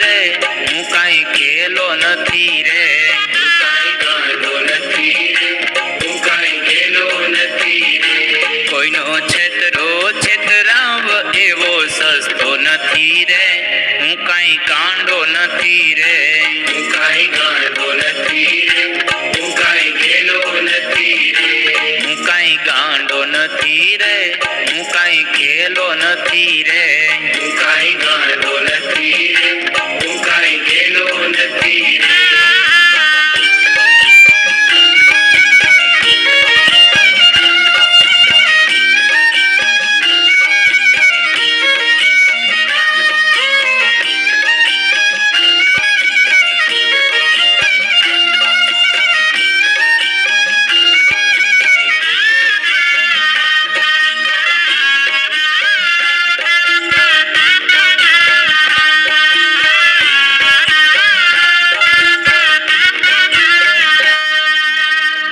रे हूँ काई खेलो नथी रे काई गांडो नथी रे हूँ काई खेलो नथी रे कोईनो छेतरो छेतराव एवो सस्तो नथी रे हूँ काई गांडो नथी रे हूँ काई गांडो नथी रे हूँ काई खेलो नथी रे हूँ काई गांडो नथी रे हूँ काई खेलो नथी रे हूँ काई गांडो नथी रे हूँ काई खेलो नथी रे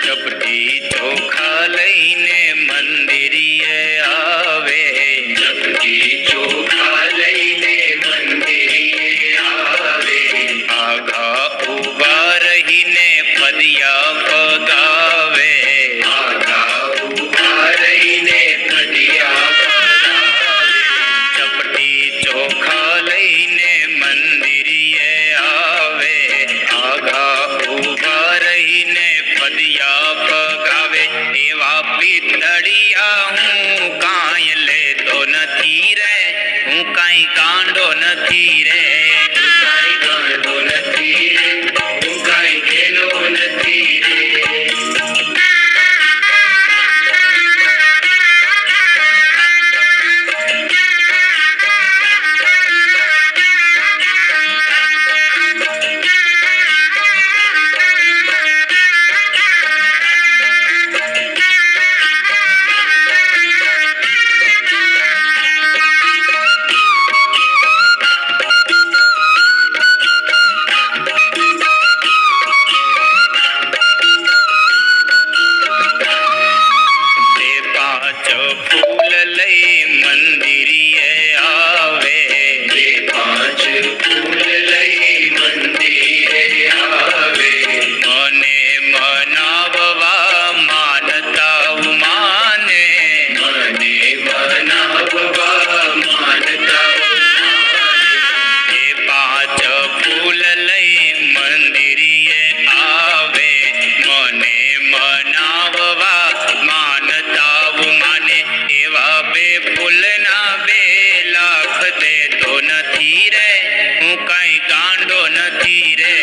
चपटी चोखा लईने मंदिरिये आवे चपटी चोखा लईने मंदिरिये आवे आगा उभा रहीने पदिया पगावे आगा उभा रहीने पदिया पगावे चपटी चोखा लईने मंदिरिये आवे आगा उभा रहीने पदिया पगावे एवा पीतड़िया हूँ काई ले तो नथी रे हूँ काई कांडो नथी रे हूँ काई गांडो नथी रे हूँ काई खेलो नथी रे पांच फूल लई मंदिरिये आवे पांच फूल लई मंदिरे आवे मने मनाववा मानता माने मने मनाववा मानता माने पांच फूल लई मंदिरिये आवे मने मनाववा मानता माने एवा बे फूलना बे लाख दे तो नथी रे हूँ काई गांडो नथी रे